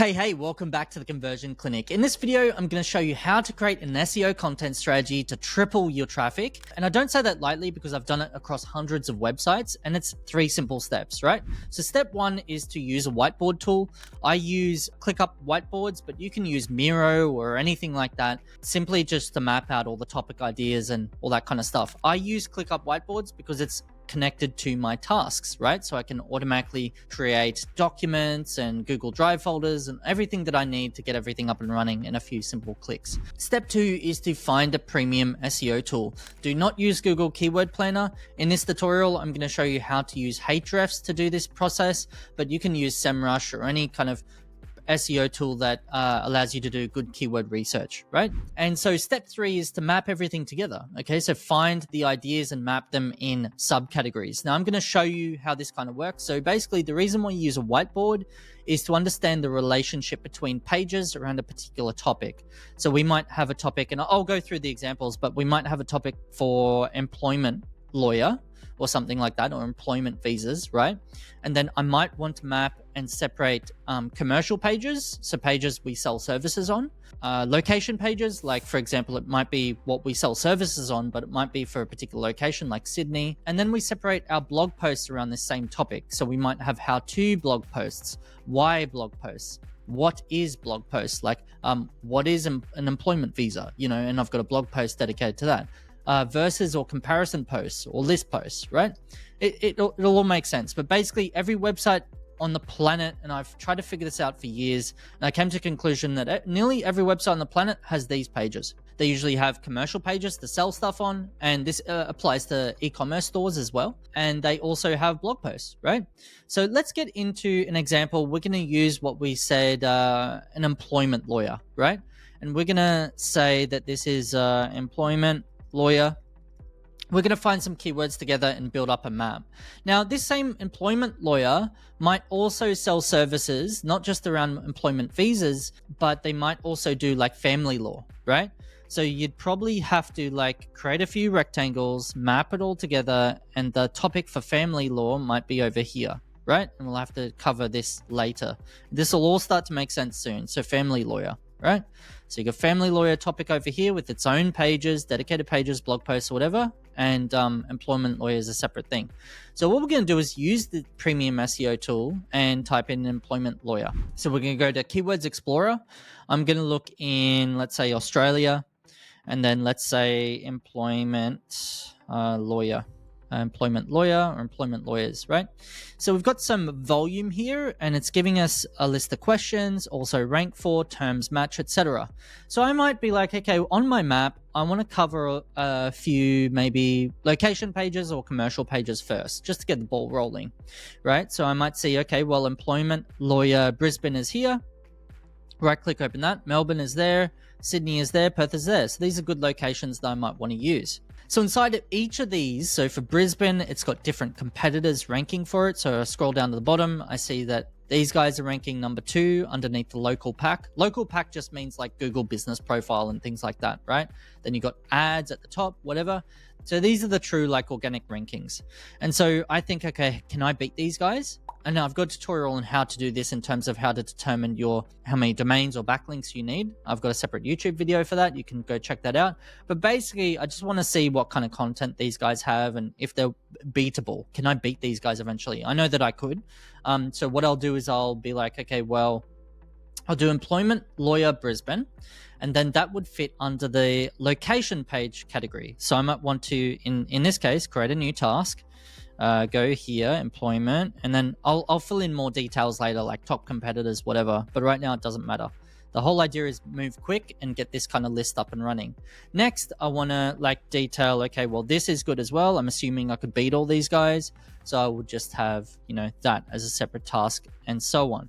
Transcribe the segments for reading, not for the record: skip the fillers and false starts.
Hey, welcome back to the Conversion Clinic. In this video, I'm going to show you how to create an SEO content strategy to triple your traffic. And I don't say that lightly because I've done it across hundreds of websites, and it's 3 simple steps, right? So step 1 is to use a whiteboard tool. I use ClickUp whiteboards, but you can use Miro or anything like that, simply just to map out all the topic ideas and all that kind of stuff. I use ClickUp whiteboards because it's connected to my tasks, right? So I can automatically create documents and Google Drive folders and everything that I need to get everything up and running in a few simple clicks. Step 2 is to find a premium SEO tool. Do not use Google Keyword Planner. In this tutorial, I'm going to show you how to use Ahrefs to do this process, but you can use Semrush or any kind of SEO tool that allows you to do good keyword research, right? And so step 3 is to map everything together. Okay, so find the ideas and map them in subcategories. Now I'm going to show you how this kind of works. So basically the reason why you use a whiteboard is to understand the relationship between pages around a particular topic. So we might have a topic, and I'll go through the examples, but we might have a topic for employment lawyer or something like that, or employment visas, right? And then I might want to map and separate commercial pages, so pages we sell services on, location pages, like for example, it might be what we sell services on, but it might be for a particular location like Sydney. And then we separate our blog posts around this same topic. So we might have how-to blog posts, why blog posts, what is blog posts, like what is an employment visa, you know, and I've got a blog post dedicated to that. Versus or comparison posts or list posts, right? It'll all make sense. But basically every website on the planet, and I've tried to figure this out for years, and I came to the conclusion that nearly every website on the planet has these pages. They usually have commercial pages to sell stuff on, and this applies to e-commerce stores as well. And they also have blog posts, right? So let's get into an example. We're going to use what we said, an employment lawyer, right? And we're going to say that this is employment lawyer. We're going to find some keywords together and build up a map. Now, this same employment lawyer might also sell services, not just around employment visas, but they might also do like family law, right? So you'd probably have to like create a few rectangles, map it all together, and the topic for family law might be over here, right? And we'll have to cover this later. This will all start to make sense soon. So family lawyer, right? So you got family lawyer topic over here with its own pages, dedicated pages, blog posts, or whatever, and employment lawyer is a separate thing. So what we're going to do is use the premium SEO tool and type in employment lawyer. So we're going to go to Keywords Explorer. I'm going to look in, let's say, Australia, and then let's say employment lawyer. Employment lawyer or employment lawyers, right? So we've got some volume here, and it's giving us a list of questions, also rank for, terms match, etc. So I might be like, okay, on my map, I want to cover a few maybe location pages or commercial pages first, just to get the ball rolling, right? So I might see, okay, well, employment lawyer Brisbane is here. Right click, open that. Melbourne is there. Sydney is there. Perth is there. So these are good locations that I might want to use. So inside of each of these, so for Brisbane, it's got different competitors ranking for it. So I scroll down to the bottom, I see that these guys are ranking number 2 underneath the local pack. Local pack just means like Google business profile and things like that, right? Then you got ads at the top, whatever. So these are the true like organic rankings. And so I think, okay, can I beat these guys? And now I've got a tutorial on how to do this in terms of how to determine how many domains or backlinks you need. I've got a separate YouTube video for that. You can go check that out. But basically, I just want to see what kind of content these guys have and if they're beatable. Can I beat these guys eventually? I know that I could. So what I'll do is I'll be like, okay, well, I'll do employment lawyer Brisbane, and then that would fit under the location page category. So I might want to, in this case, create a new task. Go here, employment, and then I'll fill in more details later, like top competitors, whatever. But right now it doesn't matter. The whole idea is move quick and get this kind of list up and running. Next, I want to like detail, okay, well, this is good as well. I'm assuming I could beat all these guys. So I would just have, you know, that as a separate task and so on.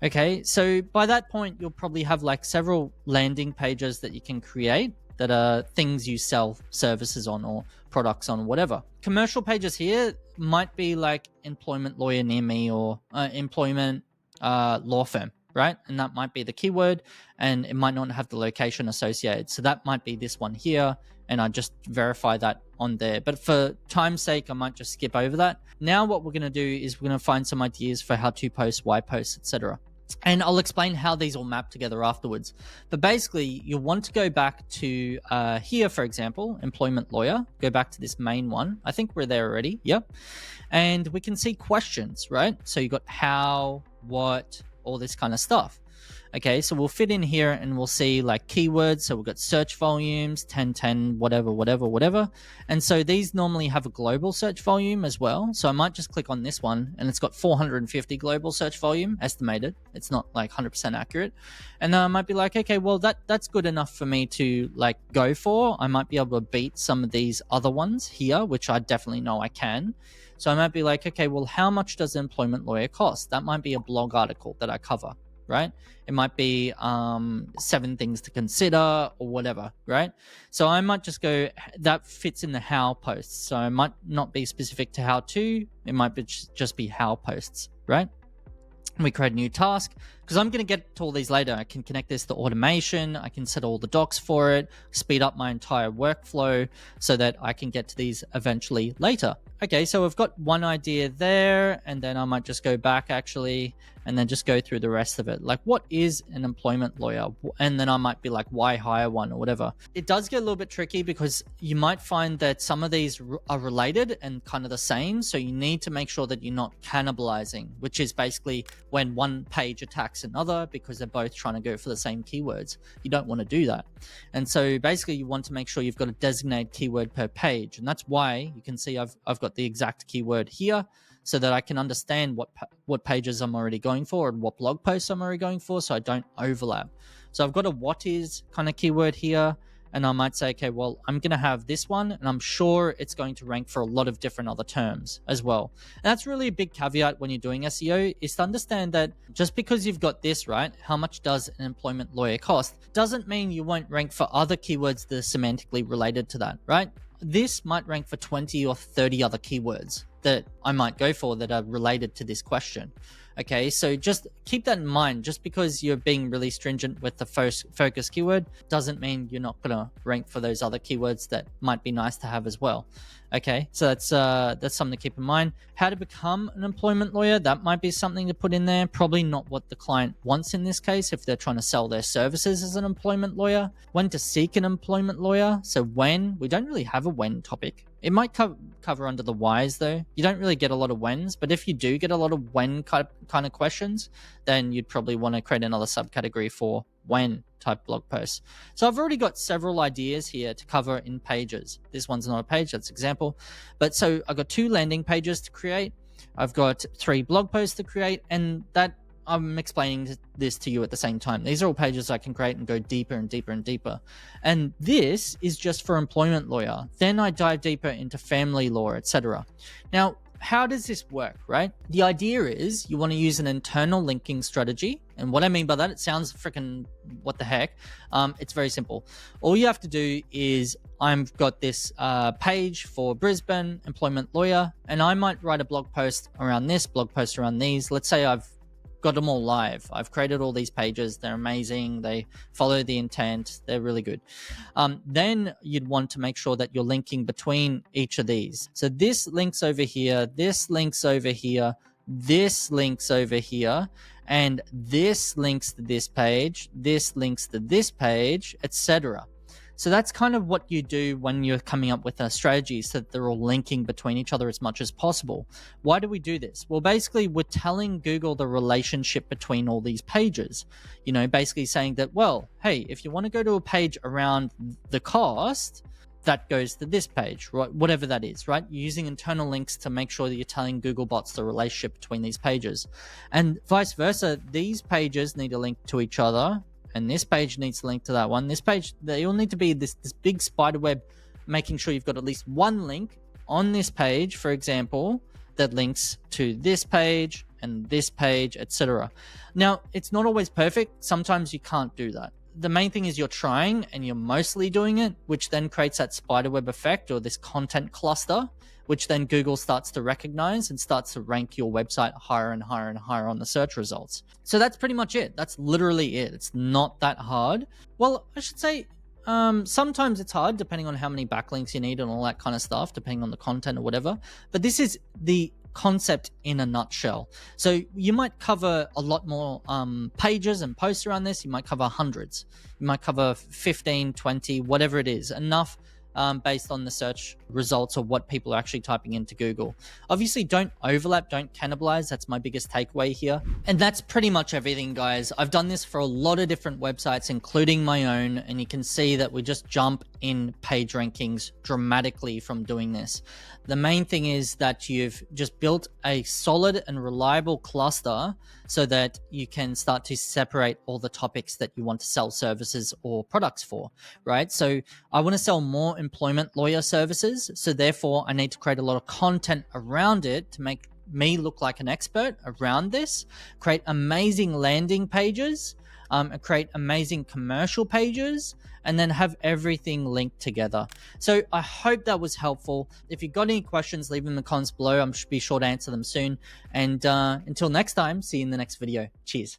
Okay, so by that point, you'll probably have like several landing pages that you can create that are things you sell services on or products on, whatever. Commercial pages here might be like employment lawyer near me or employment law firm, right? And that might be the keyword, and it might not have the location associated. So that might be this one here, and I just verify that on there. But for time's sake, I might just skip over that. Now what we're going to do is we're going to find some ideas for how to post, why post, etc. And I'll explain how these all map together afterwards. But basically, you'll want to go back to here, for example, employment lawyer. Go back to this main one. I think we're there already. Yep. And we can see questions, right? So you got how, what, all this kind of stuff. Okay, so we'll fit in here and we'll see like keywords. So we've got search volumes, 10, whatever. And so these normally have a global search volume as well. So I might just click on this one and it's got 450 global search volume estimated. It's not like 100% accurate. And then I might be like, okay, well, that's good enough for me to like go for. I might be able to beat some of these other ones here, which I definitely know I can. So I might be like, okay, well, how much does an employment lawyer cost? That might be a blog article that I cover, right? It might be 7 things to consider or whatever, right? So I might just go, that fits in the how posts. So it might not be specific to how to, it might be just be how posts, right? We create a new task because I'm going to get to all these later. I can connect this to automation. I can set all the docs for it, speed up my entire workflow so that I can get to these eventually later. Okay, so I've got one idea there, and then I might just go back actually and then just go through the rest of it. Like, what is an employment lawyer? And then I might be like, why hire one or whatever. It does get a little bit tricky because you might find that some of these are related and kind of the same. So you need to make sure that you're not cannibalizing, which is basically when one page attacks another because they're both trying to go for the same keywords. You don't want to do that. And so basically you want to make sure you've got a designated keyword per page. And that's why you can see I've got the exact keyword here, so that I can understand what pages I'm already going for and what blog posts I'm already going for, so I don't overlap. So I've got a what is kind of keyword here, and I might say, okay, well, I'm going to have this one, and I'm sure it's going to rank for a lot of different other terms as well. And that's really a big caveat when you're doing SEO, is to understand that just because you've got this, right, how much does an employment lawyer cost, doesn't mean you won't rank for other keywords that are semantically related to that, right? This might rank for 20 or 30 other keywords that I might go for that are related to this question. Okay, so just keep that in mind. Just because you're being really stringent with the first focus keyword doesn't mean you're not gonna rank for those other keywords that might be nice to have as well. Okay, so that's something to keep in mind. How to become an employment lawyer, that might be something to put in there. Probably not what the client wants in this case if they're trying to sell their services as an employment lawyer. When to seek an employment lawyer. So when, we don't really have a when topic. It might cover under the whys though. You don't really get a lot of whens, but if you do get a lot of when kind of questions, then you'd probably want to create another subcategory for when type blog posts. So I've already got several ideas here to cover in pages. This one's not a page, that's example. But so I've got 2 landing pages to create. I've got 3 blog posts to create, and that I'm explaining this to you at the same time. These are all pages I can create and go deeper and deeper and deeper. And this is just for employment lawyer. Then I dive deeper into family law, etc. Now, how does this work, right? The idea is you want to use an internal linking strategy. And what I mean by that, it sounds freaking what the heck. It's very simple. All you have to do is I've got this page for Brisbane employment lawyer, and I might write a blog post around this, blog post around these. Let's say I've got them all live. I've created all these pages. They're amazing. They follow the intent. They're really good. Then you'd want to make sure that you're linking between each of these. So this links over here, this links over here, this links over here, and this links to this page, this links to this page, etc. So that's kind of what you do when you're coming up with a strategy, so that they're all linking between each other as much as possible. Why do we do this? Well, basically, we're telling Google the relationship between all these pages. You know, basically saying that, well, hey, if you want to go to a page around the cost, that goes to this page, right? Whatever that is, right? You're using internal links to make sure that you're telling Google bots the relationship between these pages. And vice versa, these pages need to link to each other, and this page needs to link to that one. This page, they all need to be this big spider web, making sure you've got at least one link on this page, for example, that links to this page and this page, etc. Now, it's not always perfect. Sometimes you can't do that. The main thing is you're trying and you're mostly doing it, which then creates that spiderweb effect or this content cluster, which then Google starts to recognize and starts to rank your website higher and higher and higher on the search results. So that's pretty much it. That's literally it. It's not that hard. Well, I should say sometimes it's hard depending on how many backlinks you need and all that kind of stuff, depending on the content or whatever. But this is the concept in a nutshell. So you might cover a lot more pages and posts around this. You might cover hundreds. You might cover 15, 20, whatever it is, enough based on the search results or what people are actually typing into Google. Obviously, don't overlap, don't cannibalize. That's my biggest takeaway here. And that's pretty much everything, guys. I've done this for a lot of different websites, including my own, and you can see that we just jump in page rankings dramatically from doing this. The main thing is that you've just built a solid and reliable cluster so that you can start to separate all the topics that you want to sell services or products for, right? So I want to sell more employment lawyer services. So therefore, I need to create a lot of content around it to make me look like an expert around this, create amazing landing pages, and create amazing commercial pages, and then have everything linked together. So I hope that was helpful. If you've got any questions, leave them in the comments below. I'm be sure to answer them soon. And until next time, see you in the next video. Cheers.